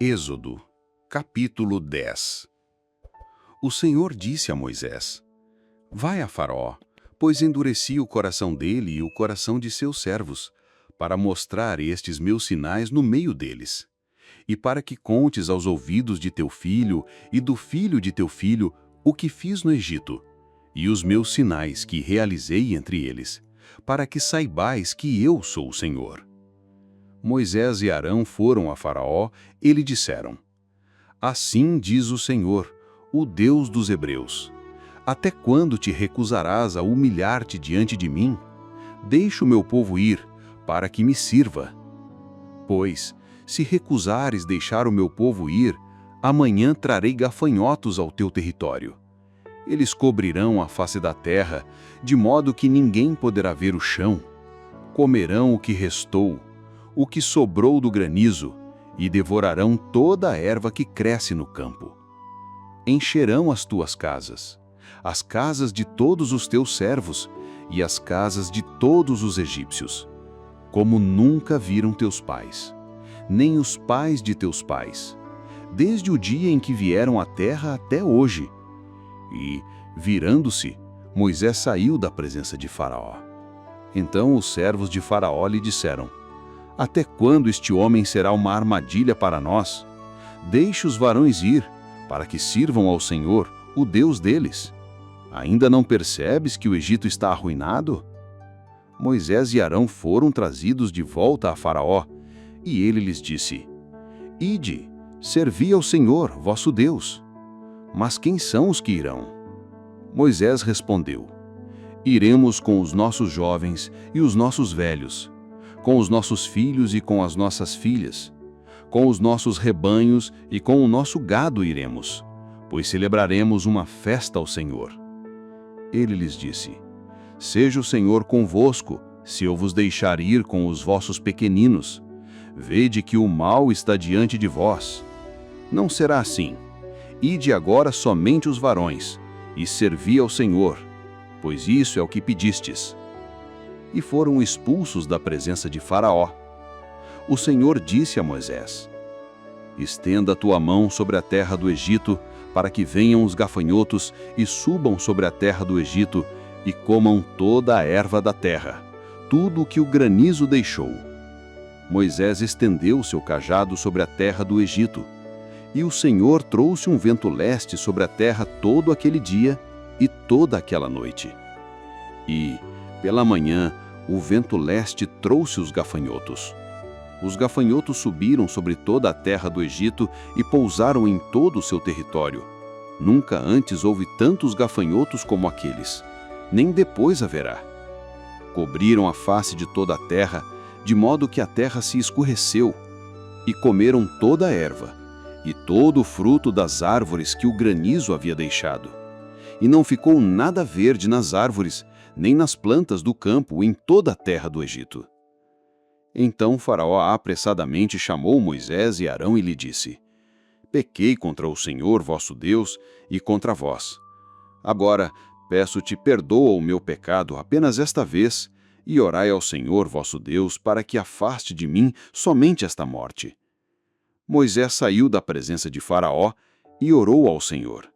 Êxodo, capítulo 10. O Senhor disse a Moisés: Vai a Faraó, pois endureci o coração dele e o coração de seus servos, para mostrar estes meus sinais no meio deles, e para que contes aos ouvidos de teu filho e do filho de teu filho o que fiz no Egito, e os meus sinais que realizei entre eles, para que saibais que eu sou o Senhor. Moisés e Arão foram a Faraó e lhe disseram: Assim diz o Senhor, o Deus dos Hebreus: Até quando te recusarás a humilhar-te diante de mim? Deixa o meu povo ir, para que me sirva. Pois, se recusares deixar o meu povo ir, amanhã trarei gafanhotos ao teu território. Eles cobrirão a face da terra, de modo que ninguém poderá ver o chão. Comerão o que restou, o que sobrou do granizo, e devorarão toda a erva que cresce no campo. Encherão as tuas casas, as casas de todos os teus servos e as casas de todos os egípcios, como nunca viram teus pais, nem os pais de teus pais, desde o dia em que vieram à terra até hoje. E, virando-se, Moisés saiu da presença de Faraó. Então os servos de Faraó lhe disseram: Até quando este homem será uma armadilha para nós? Deixe os varões ir, para que sirvam ao Senhor, o Deus deles. Ainda não percebes que o Egito está arruinado? Moisés e Arão foram trazidos de volta a Faraó, e ele lhes disse: Ide, servi ao Senhor, vosso Deus. Mas quem são os que irão? Moisés respondeu: Iremos com os nossos jovens e os nossos velhos, com os nossos filhos e com as nossas filhas, com os nossos rebanhos e com o nosso gado iremos, pois celebraremos uma festa ao Senhor. Ele lhes disse: Seja o Senhor convosco, se eu vos deixar ir com os vossos pequeninos. Vede que o mal está diante de vós. Não será assim. Ide agora somente os varões, e servi ao Senhor, pois isso é o que pedistes. E foram expulsos da presença de Faraó. O Senhor disse a Moisés: Estenda a tua mão sobre a terra do Egito, para que venham os gafanhotos e subam sobre a terra do Egito e comam toda a erva da terra, tudo o que o granizo deixou. Moisés estendeu o seu cajado sobre a terra do Egito, e o Senhor trouxe um vento leste sobre a terra todo aquele dia e toda aquela noite. E, pela manhã, o vento leste trouxe os gafanhotos. Os gafanhotos subiram sobre toda a terra do Egito e pousaram em todo o seu território. Nunca antes houve tantos gafanhotos como aqueles, nem depois haverá. Cobriram a face de toda a terra, de modo que a terra se escureceu, e comeram toda a erva, e todo o fruto das árvores que o granizo havia deixado. E não ficou nada verde nas árvores, nem nas plantas do campo em toda a terra do Egito. Então Faraó apressadamente chamou Moisés e Arão e lhe disse: Pequei contra o Senhor vosso Deus e contra vós. Agora, peço-te, perdoa o meu pecado apenas esta vez, e orai ao Senhor vosso Deus para que afaste de mim somente esta morte. Moisés saiu da presença de Faraó e orou ao Senhor.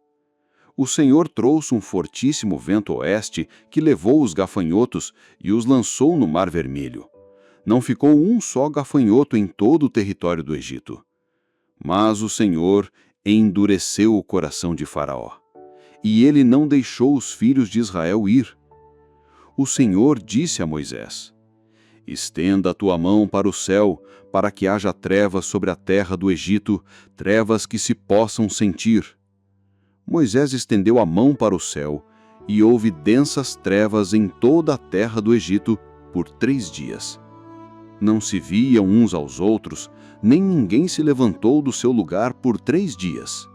O Senhor trouxe um fortíssimo vento oeste que levou os gafanhotos e os lançou no Mar Vermelho. Não ficou um só gafanhoto em todo o território do Egito. Mas o Senhor endureceu o coração de Faraó, e ele não deixou os filhos de Israel ir. O Senhor disse a Moisés: Estenda a tua mão para o céu, para que haja trevas sobre a terra do Egito, trevas que se possam sentir. Moisés estendeu a mão para o céu, e houve densas trevas em toda a terra do Egito por 3 dias. Não se viam uns aos outros, nem ninguém se levantou do seu lugar por 3 dias.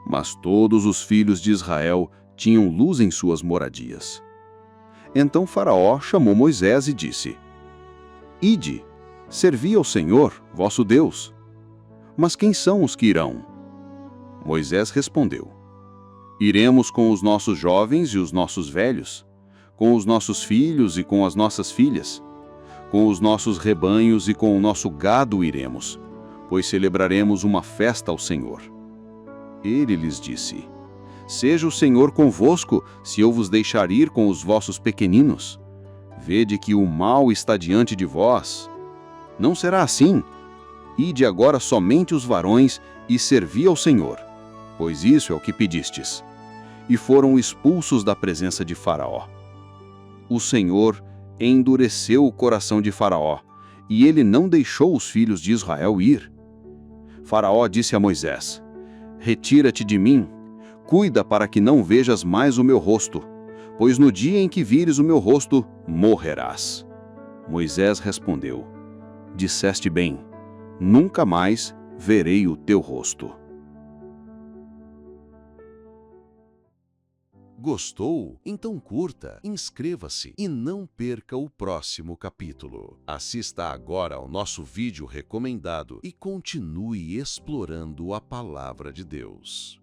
Mas todos os filhos de Israel tinham luz em suas moradias. Então Faraó chamou Moisés e disse: Ide, servi ao Senhor, vosso Deus. Mas quem são os que irão? Moisés respondeu: Iremos com os nossos jovens e os nossos velhos, com os nossos filhos e com as nossas filhas, com os nossos rebanhos e com o nosso gado iremos, pois celebraremos uma festa ao Senhor. Ele lhes disse: Seja o Senhor convosco, se eu vos deixar ir com os vossos pequeninos. Vede que o mal está diante de vós. Não será assim. Ide agora somente os varões e servi ao Senhor, pois isso é o que pedistes. E foram expulsos da presença de Faraó. O Senhor endureceu o coração de Faraó, e ele não deixou os filhos de Israel ir. Faraó disse a Moisés: Retira-te de mim, cuida para que não vejas mais o meu rosto, pois no dia em que vires o meu rosto, morrerás. Moisés respondeu: Disseste bem, nunca mais verei o teu rosto. Gostou? Então curta, inscreva-se e não perca o próximo capítulo. Assista agora ao nosso vídeo recomendado e continue explorando a Palavra de Deus.